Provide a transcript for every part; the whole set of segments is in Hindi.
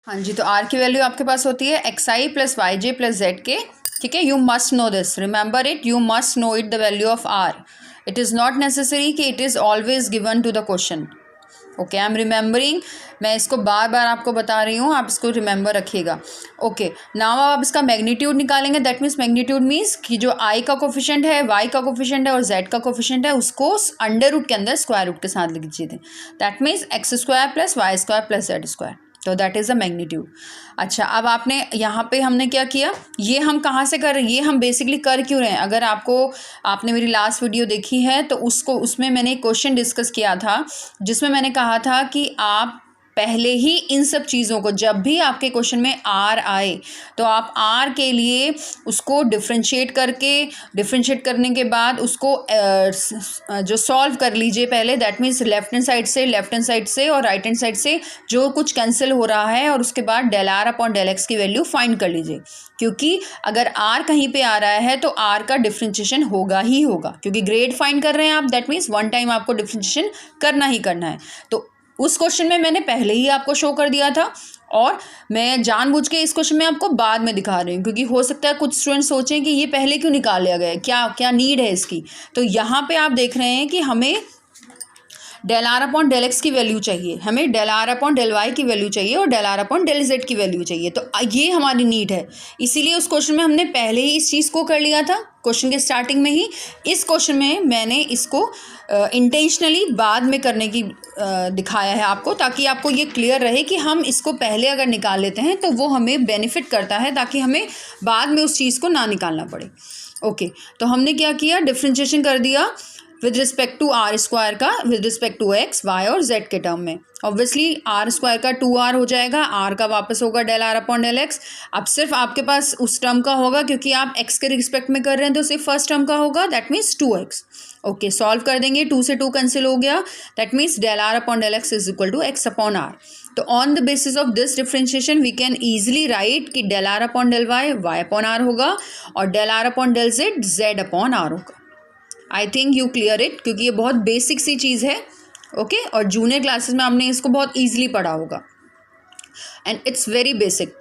हाँ जी, तो आर की वैल्यू आपके पास होती है X I plus Y J plus Z K, ठीक है। You must know this, remember it, you must know it the value of R. It is not necessary कि it is always given to the question. Okay, I am remembering, मैं इसको बार बार आपको बता रही हूँ, आप इसको रिमेंबर रखिएगा। ओके, नाउ आप इसका मैग्नीट्यूड निकालेंगे। दैट मीन्स मैग्नीट्यूड मीन्स कि जो आई का कोफिशिएंट है, वाई का कोफिशिएंट है और जेड का कोफिशिएंट है, उसको अंडर रूट के अंदर स्क्वायर रूट के साथ लिख दीजिए। That means X square plus Y square plus Z square, तो दैट इज़ द मैग्नीट्यूड। अच्छा, अब आपने यहाँ पे हमने क्या किया, ये हम कहाँ से कर रहे हैं, ये हम बेसिकली कर क्यों रहे हैं। अगर आपने मेरी लास्ट वीडियो देखी है तो उसमें मैंने एक क्वेश्चन डिस्कस किया था, जिसमें मैंने कहा था कि आप पहले ही इन सब चीज़ों को, जब भी आपके क्वेश्चन में आर आए तो आप आर के लिए उसको डिफ्रेंशिएट करने के बाद उसको जो सॉल्व कर लीजिए पहले। That means left hand side से और राइट हैंड साइड से जो कुछ कैंसिल हो रहा है, और उसके बाद del R upon del X की वैल्यू फाइंड कर लीजिए। क्योंकि अगर आर कहीं पे आ रहा है तो आर का डिफ्रेंशिएशन होगा ही होगा, क्योंकि ग्रेड फाइंड कर रहे हैं आप। दैट मीन्स वन टाइम आपको डिफ्रेंशिएशन करना ही करना है। तो उस क्वेश्चन में मैंने पहले ही आपको शो कर दिया था, और मैं जानबूझ के इस क्वेश्चन में आपको बाद में दिखा रही हूँ, क्योंकि हो सकता है कुछ स्टूडेंट सोचें कि ये पहले क्यों निकाल लिया गया है, क्या नीड है इसकी। तो यहाँ पे आप देख रहे हैं कि हमें del R upon del X की वैल्यू चाहिए, हमें del R upon del Y की वैल्यू चाहिए और del R upon del Z की वैल्यू चाहिए। तो ये हमारी नीड है, इसीलिए उस क्वेश्चन में हमने पहले ही इस चीज़ को कर लिया था, क्वेश्चन के स्टार्टिंग में ही। इस क्वेश्चन में मैंने इसको इंटेंशनली बाद में करने की दिखाया है आपको, ताकि आपको ये क्लियर रहे कि हम इसको पहले अगर निकाल लेते हैं तो वो हमें बेनिफिट करता है, ताकि हमें बाद में उस चीज़ को ना निकालना पड़े। ओके, तो हमने क्या किया, डिफ्रेंशिएशन कर दिया with respect to R square का, with respect to X Y और जेड के टर्म में। ऑब्वियसली आर स्क्वायर का 2r हो जाएगा, आर का वापस होगा del R upon del X. अब सिर्फ आपके पास उस टर्म का होगा, क्योंकि आप x के रिस्पेक्ट में कर रहे हैं, तो सिर्फ फर्स्ट टर्म का होगा, that means 2x। Okay, solve कर देंगे, 2 से 2 कैंसिल हो गया, that means del R upon del X is equal to X upon R. तो on the basis of this differentiation we can easily write कि del R upon del Y Y upon R होगा, और del R upon del Z Z upon R होगा। I think you clear it, क्योंकि ये बहुत बेसिक सी चीज़ है। ओके, और जूनियर क्लासेस में आपने इसको बहुत ईजिली पढ़ा होगा, and it's very basic.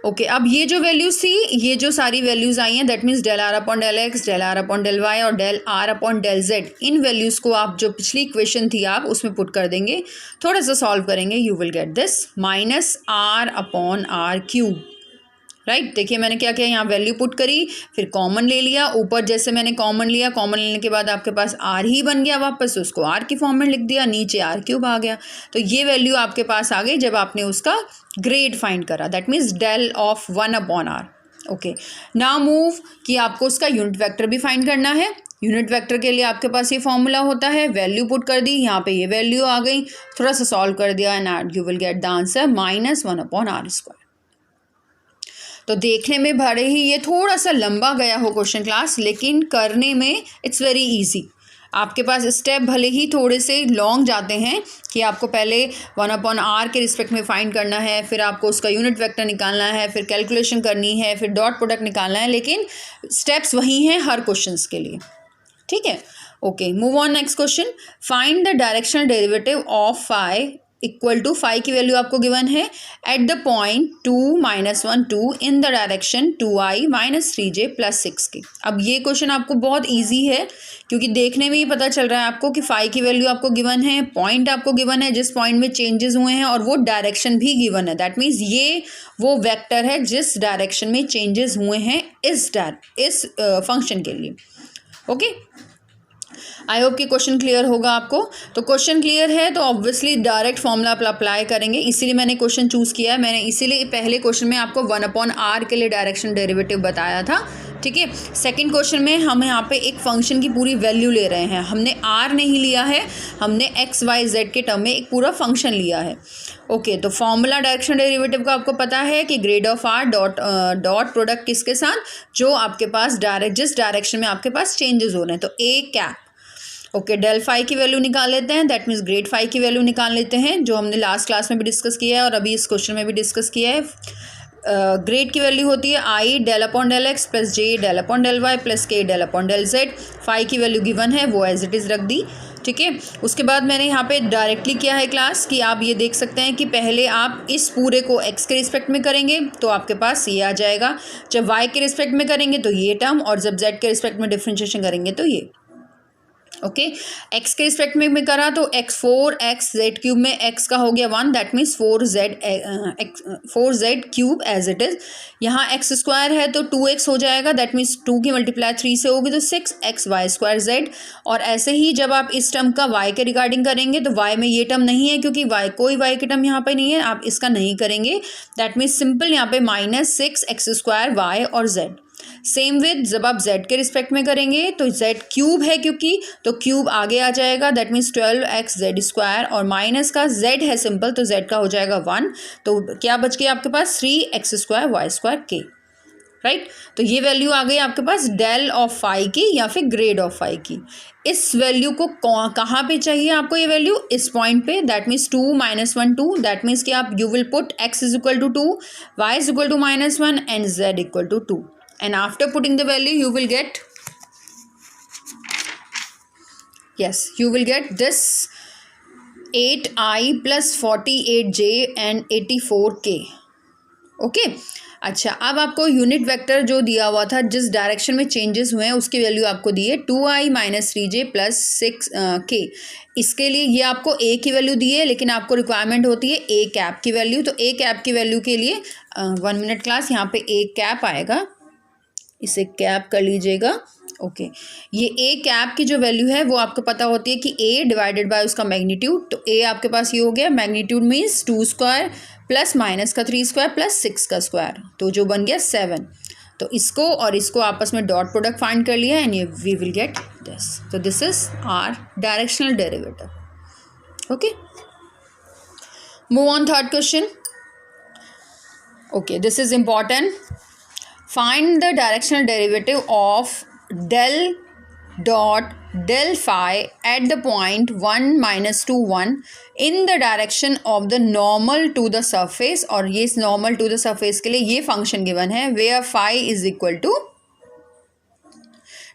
Okay, अब ये जो वैल्यूज थी, ये जो सारी वैल्यूज आई हैं, that means del R upon del X, del R upon del Y और del R upon del Z, इन वैल्यूज़ को आप जो पिछली इक्वेशन थी आप उसमें पुट कर देंगे, थोड़ा सा सॉल्व करेंगे, you will get this minus R upon R cube. Right, देखिए मैंने क्या किया, यहाँ वैल्यू पुट करी, फिर कॉमन ले लिया, ऊपर जैसे मैंने कॉमन लिया, कॉमन लेने के बाद आपके पास आर ही बन गया वापस, उसको आर की फॉर्म में लिख दिया, नीचे आर क्यूब आ गया। तो ये वैल्यू आपके पास आ गई जब आपने उसका ग्रेड फाइंड करा, that means del of 1 upon R. Okay, now move कि आपको उसका यूनिट वेक्टर भी फाइंड करना है। यूनिट वेक्टर के लिए आपके पास ये फॉर्मूला होता है, वैल्यू पुट कर दी, यहाँ पे ये वैल्यू आ गई, थोड़ा सा सॉल्व कर दिया, and you will get the answer minus 1 upon R square. तो देखने में भले ही ये थोड़ा सा लंबा गया हो क्वेश्चन क्लास, लेकिन करने में इट्स वेरी इजी। आपके पास स्टेप भले ही थोड़े से लॉन्ग जाते हैं, कि आपको पहले 1 अपॉन आर के रिस्पेक्ट में फाइंड करना है, फिर आपको उसका यूनिट वेक्टर निकालना है, फिर कैलकुलेशन करनी है, फिर डॉट प्रोडक्ट निकालना है, लेकिन स्टेप्स वही हैं हर क्वेश्चन के लिए, ठीक है। Okay, move on next question. Find the directional derivative of phi equal to, phi की वैल्यू आपको गिवन है, at the point 2 - 1 2 in the direction 2i - 3j + 6 के। अब ये क्वेश्चन आपको बहुत इजी है, क्योंकि देखने में ही पता चल रहा है आपको कि फाई की वैल्यू आपको गिवन है, पॉइंट आपको गिवन है जिस पॉइंट में चेंजेस हुए हैं, और वो डायरेक्शन भी गिवन है। दैट मीन्स ये वो वेक्टर है जिस डायरेक्शन में चेंजेस हुए हैं इस फंक्शन के लिए। ओके, आई होप कि क्वेश्चन क्लियर होगा आपको। तो क्वेश्चन क्लियर है तो ऑब्वियसली डायरेक्ट फॉर्मूला अप्लाई करेंगे, इसीलिए मैंने क्वेश्चन चूज़ किया है। मैंने इसीलिए पहले क्वेश्चन में आपको 1 अपॉन आर के लिए डायरेक्शन डेरिवेटिव बताया था, ठीक है। सेकंड क्वेश्चन में हम यहाँ पे एक फंक्शन की पूरी वैल्यू ले रहे हैं, हमने आर नहीं लिया है, हमने एक्स वाई जेड के टर्म में एक पूरा फंक्शन लिया है। ओके, तो फॉर्मूला डायरेक्शन डेरिवेटिव का आपको पता है कि grade of R dot product किसके साथ, जो आपके पास जिस डायरेक्शन में आपके पास चेंजेस हो रहे हैं, तो A cap. Okay, del phi की वैल्यू निकाल लेते हैं, दैट मीन्स ग्रेड फाई की वैल्यू निकाल लेते हैं, जो हमने लास्ट क्लास में भी डिस्कस किया है और अभी इस क्वेश्चन में भी डिस्कस किया है। ग्रेड की वैल्यू होती है I del upon del X plus J del upon del Y plus K del upon del Z. Phi की वैल्यू गिवन है, वो एज इट इज़ रख दी। ठीक है। उसके बाद मैंने यहाँ पे डायरेक्टली किया है क्लास कि आप ये देख सकते हैं कि पहले आप इस पूरे को x के रिस्पेक्ट में करेंगे तो आपके पास ये आ जाएगा, जब y के रिस्पेक्ट में करेंगे तो ये टर्म, और जब z के रिस्पेक्ट में डिफ्रेंशिएशन करेंगे तो ये। ओके, x के रिस्पेक्ट में करा तो x z क्यूब में x का हो गया 1, that means 4z cube as it is. यहाँ x स्क्वायर है तो 2x हो जाएगा, दैट मीन्स 2 की मल्टीप्लाई 3 से होगी तो 6x y स्क्वायर z। और ऐसे ही जब आप इस टर्म का y के रिगार्डिंग करेंगे तो y में ये टर्म नहीं है क्योंकि कोई y की टर्म यहाँ पे नहीं है, आप इसका नहीं करेंगे, दैट मीन्स सिंपल यहाँ पे -6x स्क्वायर y और z। सेम विद जब आप z के रिस्पेक्ट में करेंगे तो z क्यूब है क्योंकि, तो क्यूब आगे आ जाएगा, that means 12x z square, और माइनस का z है सिंपल तो z का हो जाएगा 1, तो क्या बच गया आपके पास 3x square y square k, right. तो ये वैल्यू आ गई आपके पास डेल ऑफ फाई की या फिर ग्रेड ऑफ फाई की। इस वैल्यू को कहाँ पे चाहिए आपको, ये वैल्यू इस पॉइंट पे, दैट मीन्स 2 - 1 2, दैट मीन्स कि आप you will put x is equal to 2, y is equal to -1 and z equal to 2, and after putting the value you will get, yes, you will get this 8i plus 48j and 84k। Okay, अच्छा, अब आपको यूनिट वेक्टर जो दिया हुआ था जिस डायरेक्शन में चेंजेस हुए हैं उसकी वैल्यू आपको दी है 2i - 3j plus 6k। इसके लिए ये आपको a की वैल्यू दी है, लेकिन आपको रिक्वायरमेंट होती है a कैप की वैल्यू, तो a कैप की वैल्यू के लिए 1 मिनट क्लास, यहाँ पे a कैप आएगा, इसे कैप कर लीजिएगा। ओके, ये a कैप की जो वैल्यू है वो आपको पता होती है कि a डिवाइडेड बाय उसका मैग्नीट्यूड, तो a आपके पास ये हो गया, magnitude means 2 square plus minus का 3 स्क्वायर प्लस 6 का स्क्वायर, तो जो बन गया 7। तो इसको और इसको आपस में डॉट प्रोडक्ट फाइंड कर लिया एंड ये वी विल गेट दिस, तो this is our directional derivative. Okay, move on third question. Okay, this is important. Find the directional derivative of del dot del phi at the point 1 - 2 1 in the direction of the normal to the surface, और ये normal to the surface के लिए ये फंक्शन गिवन है where phi is equal to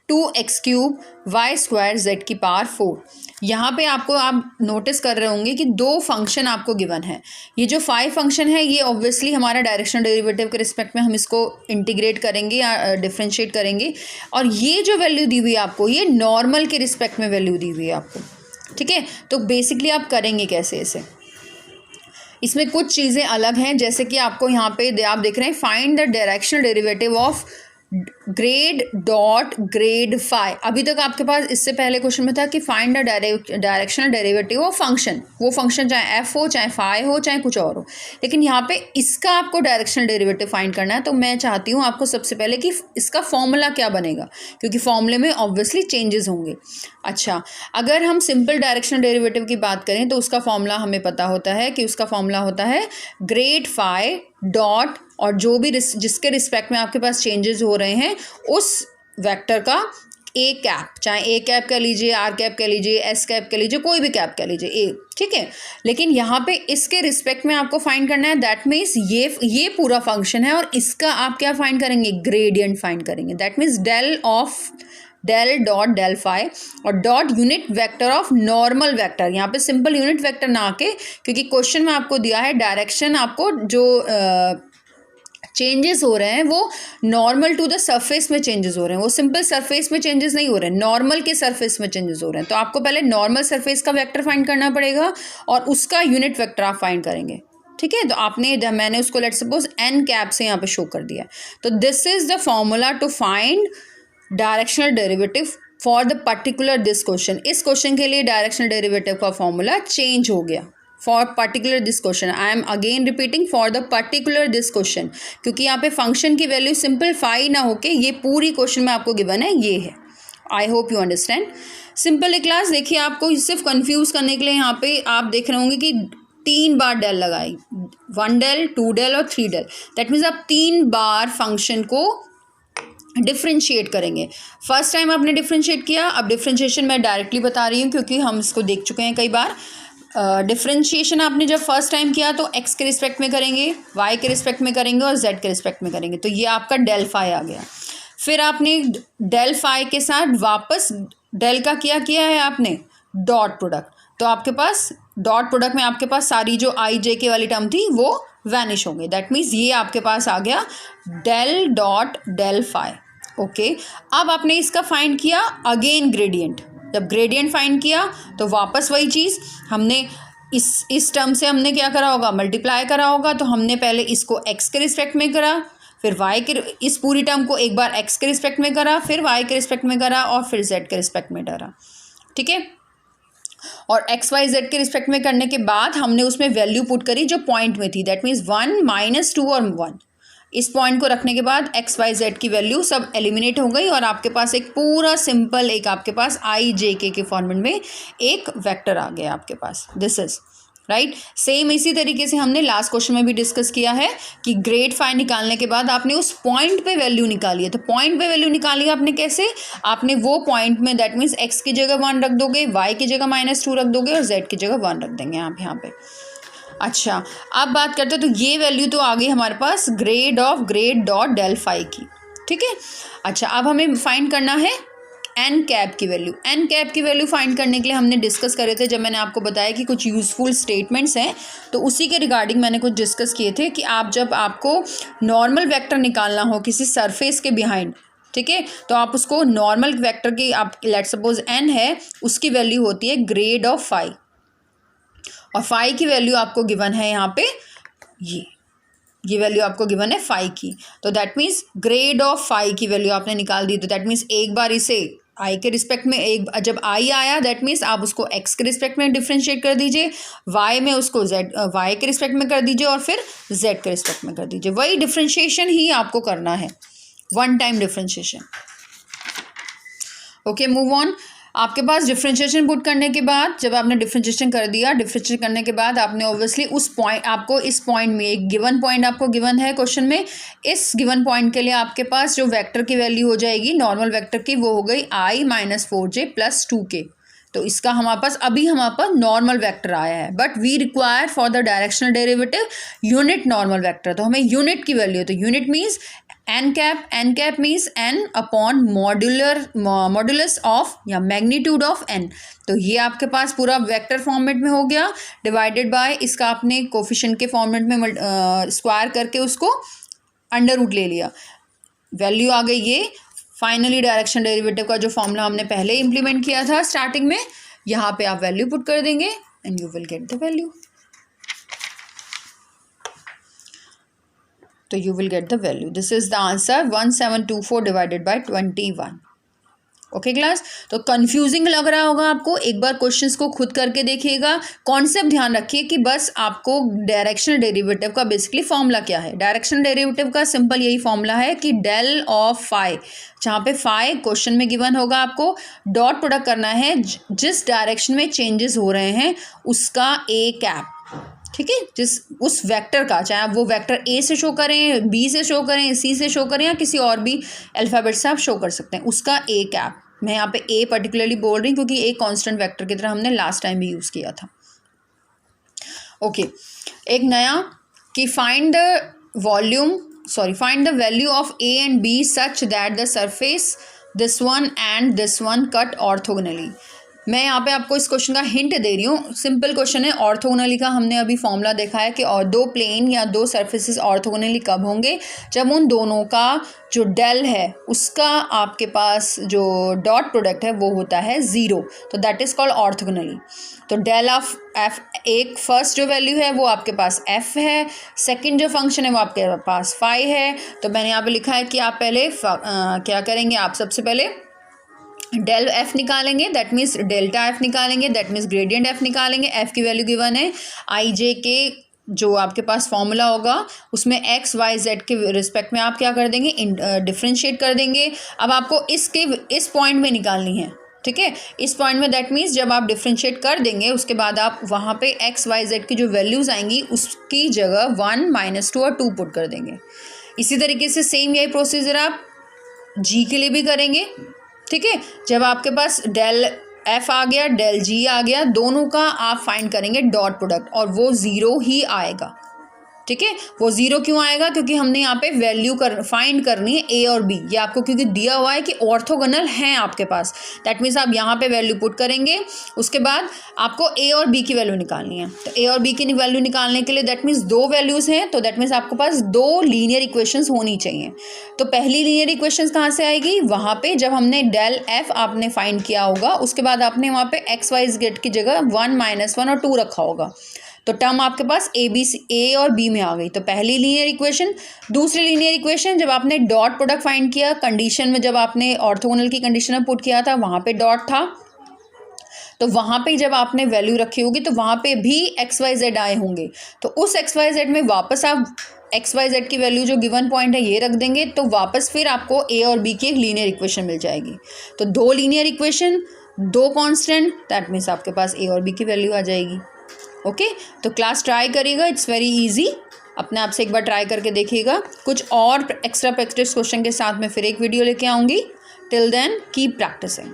2x cube y square z की पावर 4। यहाँ पे आपको आप नोटिस कर रहे होंगे कि दो फंक्शन आपको गिवन है। ये जो फाई फंक्शन है ये ऑब्वियसली हमारा डायरेक्शनल डेरिवेटिव के रिस्पेक्ट में हम इसको इंटीग्रेट करेंगे या डिफ्रेंशिएट करेंगे, और ये जो वैल्यू दी हुई है आपको ये नॉर्मल के रिस्पेक्ट में वैल्यू दी हुई है आपको, ठीक है। तो बेसिकली आप करेंगे कैसे इसे, इसमें कुछ चीज़ें अलग हैं, जैसे कि आपको यहाँ पे आप देख रहे हैं find the directional derivative of grade dot grad phi. अभी तक आपके पास इससे पहले क्वेश्चन में था कि find the directional derivative of function, वो फंक्शन चाहे एफ हो चाहे फाई हो चाहे कुछ और हो, लेकिन यहाँ पे इसका आपको डायरेक्शनल डेरिवेटिव फाइंड करना है। तो मैं चाहती हूँ आपको सबसे पहले कि इसका फॉर्मूला क्या बनेगा, क्योंकि फॉर्मूले में ऑब्वियसली चेंजेस होंगे। अच्छा, अगर हम सिंपल डायरेक्शनल डेरिवेटिव की बात करें तो उसका फॉर्मूला हमें पता होता है कि उसका फॉर्मूला होता है ग्रेड फाई डॉट, और जो भी जिसके रिस्पेक्ट में आपके पास चेंजेस हो रहे हैं उस वेक्टर का ए कैप, चाहे ए कैप कह लीजिए, आर कैप कह लीजिए, एस कैप कह लीजिए, कोई भी कैप कह लीजिए, ए, ठीक है। लेकिन यहाँ पे इसके रिस्पेक्ट में आपको फाइंड करना है, दैट मीन्स ये पूरा फंक्शन है और इसका आप क्या फाइंड करेंगे, ग्रेडियंट फाइंड करेंगे, that means del of del dot del phi और dot unit vector of normal vector. यहाँ पे सिंपल यूनिट वेक्टर ना आके, क्योंकि क्वेश्चन में आपको दिया है डायरेक्शन, आपको जो चेंजेस हो रहे हैं वो नॉर्मल टू द सरफेस में चेंजेस हो रहे हैं, वो सिंपल सरफेस में चेंजेस नहीं हो रहे हैं, नॉर्मल के सरफेस में चेंजेस हो रहे हैं। तो आपको पहले नॉर्मल सरफेस का वेक्टर फाइंड करना पड़ेगा और उसका यूनिट वेक्टर आप फाइंड करेंगे, ठीक है। तो मैंने उसको लेट सपोज एन कैप से यहाँ पे शो कर दिया। तो this is the formula to find directional derivative for the particular this question. इस क्वेश्चन के लिए डायरेक्शनल डेरिवेटिव का फॉर्मूला चेंज हो गया for particular this question. I am again repeating for the particular this question, क्योंकि यहाँ पे फंक्शन की वैल्यू सिंपल फाई ना होके ये पूरी क्वेश्चन में आपको गिवन है, ये है। I hope you understand. Simple class देखिए, आपको सिर्फ कंफ्यूज करने के लिए यहाँ पे आप देख रहे होंगे कि 3 बार डेल लगाई, 1 डेल 2 डेल और 3 डेल, दैट मीन्स आप 3 बार फंक्शन को डिफ्रेंशिएट करेंगे। फर्स्ट टाइम आपने डिफ्रेंशिएट किया, अब डिफ्रेंशिएशन मैं डायरेक्टली बता रही हूँ क्योंकि हम इसको देख चुके हैं कई बार। डिफ्रेंशिएशन आपने जब फर्स्ट टाइम किया तो x के रिस्पेक्ट में करेंगे, y के रिस्पेक्ट में करेंगे और z के रिस्पेक्ट में करेंगे, तो ये आपका डेल फाई आ गया। फिर आपने डेल फाई के साथ वापस डेल का किया है आपने, डॉट प्रोडक्ट। तो आपके पास डॉट प्रोडक्ट में आपके पास सारी जो आई जे के वाली टर्म थी वो वैनिश होंगे। दैट मीन्स ये आपके पास आ गया del dot del phi. Okay, अब आपने इसका फाइंड किया अगेन ग्रेडियंट। जब ग्रेडियंट फाइंड किया तो वापस वही चीज़ हमने इस टर्म से हमने क्या करा होगा, मल्टीप्लाई करा होगा। तो हमने पहले इसको x के रिस्पेक्ट में करा, फिर y के, इस पूरी टर्म को एक बार x के रिस्पेक्ट में करा, फिर y के रिस्पेक्ट में करा और फिर z के रिस्पेक्ट में करा। ठीक है, और एक्स वाई जेड के रिस्पेक्ट में करने के बाद हमने उसमें वैल्यू पुट करी जो पॉइंट में थी। दैट मीन्स 1 माइनस 2 और 1। इस पॉइंट को रखने के बाद एक्स वाई जेड की वैल्यू सब एलिमिनेट हो गई और आपके पास एक पूरा सिंपल एक आपके पास आई जे के फॉर्मेट में एक वेक्टर आ गया आपके पास। This is right. सेम इसी तरीके से हमने लास्ट क्वेश्चन में भी डिस्कस किया है कि ग्रेड फाई निकालने के बाद आपने उस पॉइंट पे वैल्यू निकाली है। तो पॉइंट पे वैल्यू निकाली आपने कैसे, आपने वो पॉइंट में दैट मीन्स एक्स की जगह 1 रख दोगे, वाई की जगह -2 रख दोगे और जेड की जगह 1 रख देंगे आप यहाँ पे। अच्छा, अब बात करते हैं, तो ये वैल्यू तो आ गई हमारे पास grade of grade dot del phi की। ठीक है, अच्छा अब हमें फाइंड करना है एन कैप की वैल्यू। एन कैप की वैल्यू फाइंड करने के लिए हमने डिस्कस करे थे, जब मैंने आपको बताया कि कुछ यूजफुल स्टेटमेंट्स हैं तो उसी के रिगार्डिंग मैंने कुछ डिस्कस किए थे कि आप जब आपको नॉर्मल वेक्टर निकालना हो किसी सरफेस के बिहाइंड, ठीक है, तो आप उसको नॉर्मल वेक्टर की, आप लेट सपोज एन है, उसकी वैल्यू होती है ग्रेड ऑफ फाई और फाई की वैल्यू आपको गिवन है यहाँ पे ये वैल्यू आपको गिवन है फाई की। तो that means grad of phi की वैल्यू आपने निकाल दी। तो दैट मीन्स एक बार इसे आई के रिस्पेक्ट में, एक जब आई आया दैट मीन्स आप उसको एक्स के रिस्पेक्ट में डिफ्रेंशिएट कर दीजिए, वाई में उसको जेड वाई के रिस्पेक्ट में कर दीजिए और फिर जेड के रिस्पेक्ट में कर दीजिए। वही डिफ्रेंशिएशन ही आपको करना है, one time differentiation. Okay, move on. आपके पास डिफ्रेंशिएशन पुट करने के बाद, जब आपने डिफ्रेंशिएशन कर दिया, डिफ्रेंशिएट करने के बाद आपने ऑब्वियसली उस पॉइंट, आपको इस पॉइंट में एक गिवन पॉइंट आपको गिवन है क्वेश्चन में, इस गिवन पॉइंट के लिए आपके पास जो वेक्टर की वैल्यू हो जाएगी नॉर्मल वेक्टर की, वो हो गई i - 4j + 2k। तो इसका हमारे पास अभी हमारे पास नॉर्मल वेक्टर आया है, but we require for the directional derivative unit normal vector. तो हमें यूनिट की वैल्यू, तो unit means N cap means N upon modulus of या मैग्नीट्यूड ऑफ एन। तो ये आपके पास पूरा वेक्टर फॉर्मेट में हो गया, डिवाइडेड बाय इसका आपने कोफिशिएंट के फॉर्मेट में स्क्वायर करके उसको अंडर रूट ले लिया, वैल्यू आ गई ये। फाइनली डायरेक्शन डेरिवेटिव का जो फॉर्मूला हमने पहले इंप्लीमेंट किया था स्टार्टिंग में, यहाँ पे आप वैल्यू पुट कर देंगे and you will get the value. तो you will get the value. This is the answer 1724 divided by 21। Okay class, तो कंफ्यूजिंग लग रहा होगा आपको, एक बार क्वेश्चंस को खुद करके देखिएगा। कॉन्सेप्ट ध्यान रखिए कि बस आपको डायरेक्शनल डेरिवेटिव का बेसिकली फॉर्मूला क्या है। डायरेक्शनल डेरिवेटिव का सिंपल यही फॉर्मूला है कि डेल ऑफ फाई, जहाँ पे फाई क्वेश्चन में गिवन होगा, आपको डॉट प्रोडक्ट करना है जिस डायरेक्शन में चेंजेस हो रहे हैं उसका ए कैप। ठीक है, जिस उस वेक्टर का, चाहे आप वो वेक्टर ए से शो करें, बी से शो करें, सी से शो करें या किसी और भी अल्फ़ाबेट से आप शो कर सकते हैं, उसका ए कैप। मैं यहाँ पे ए पर्टिकुलरली बोल रही हूँ क्योंकि ए कांस्टेंट वेक्टर की तरह हमने लास्ट टाइम भी यूज़ किया था। ओके, एक नया कि find the value of A and B such that the surface this one and this one cut orthogonally. मैं यहाँ पे आपको इस क्वेश्चन का हिंट दे रही हूँ, सिंपल क्वेश्चन है। ऑर्थोगोनली का हमने अभी फॉर्मूला देखा है कि और दो प्लेन या दो सरफेसेस ऑर्थोगोनली कब होंगे, जब उन दोनों का जो डेल है उसका आपके पास जो डॉट प्रोडक्ट है वो होता है 0। तो दैट इज़ कॉल्ड ऑर्थोगोनली। तो डेल ऑफ एफ, एक फर्स्ट जो वैल्यू है वो आपके पास एफ है, सेकंड जो फंक्शन है वो आपके पास फाई है। तो मैंने यहाँ पे लिखा है कि आप पहले क्या करेंगे, आप सबसे पहले डेल एफ निकालेंगे, दैट मीन्स डेल्टा एफ निकालेंगे, दैट मीन्स ग्रेडियंट एफ निकालेंगे। एफ की वैल्यू गिवन है आई जे के, जो आपके पास फॉर्मूला होगा उसमें एक्स वाई जेड के रिस्पेक्ट में आप क्या कर देंगे, डिफ्रेंशिएट कर देंगे। अब आपको इस पॉइंट में निकालनी है, ठीक है, इस पॉइंट में। दैट मीन्स जब आप डिफ्रेंशिएट कर देंगे उसके बाद आप वहाँ पे एक्स वाई जेड की जो वैल्यूज़ आएंगी उसकी जगह 1 - 2 और 2 पुट कर देंगे। इसी तरीके से सेम यही प्रोसीजर आप जी के लिए भी करेंगे। ठीक है, जब आपके पास डेल एफ आ गया, डेल जी आ गया, दोनों का आप फाइंड करेंगे डॉट प्रोडक्ट और वो 0 ही आएगा। ठीक है। वो 0 क्यों आएगा, क्योंकि हमने यहाँ पे वैल्यू फाइंड करनी है ए और बी, ये आपको क्योंकि दिया हुआ है कि ऑर्थोगोनल हैं आपके पास, दैट मीन्स आप यहाँ पे वैल्यू पुट करेंगे, उसके बाद आपको ए और बी की वैल्यू निकालनी है। तो ए और बी की वैल्यू निकालने के लिए दैट मीन्स 2 वैल्यूज़ हैं, तो दैट मीन्स आपके पास 2 लीनियर इक्वेशंस होनी चाहिए। तो पहली लीनियर इक्वेशंस कहाँ से आएगी, वहाँ पे जब हमने डेल एफ आपने फाइंड किया होगा, उसके बाद आपने वहाँ पे एक्स वाई जेड की जगह 1 -1 और 2 रखा होगा, तो टर्म आपके पास ए और बी में आ गई। तो पहली लीनियर इक्वेशन। दूसरी लीनियर इक्वेशन, जब आपने डॉट प्रोडक्ट फाइंड किया कंडीशन में, जब आपने ऑर्थोगोनल की कंडीशन में पुट किया था वहाँ पे डॉट था, तो वहाँ पे जब आपने वैल्यू रखी होगी तो वहाँ पे भी एक्स वाई जेड आए होंगे, तो उस एक्स वाई जेड में वापस आप एक्स वाई जेड की वैल्यू जो गिवन पॉइंट है ये रख देंगे, तो वापस फिर आपको ए और बी की एक लीनियर इक्वेशन मिल जाएगी। तो 2 linear equation, 2 constant, that means आपके पास ए और बी की वैल्यू आ जाएगी। ओके, तो क्लास ट्राई करिएगा, इट्स वेरी इजी, अपने आप से एक बार ट्राई करके देखिएगा। कुछ और एक्स्ट्रा प्रैक्टिस क्वेश्चन के साथ में फिर एक वीडियो लेके आऊँगी। Till then keep practising.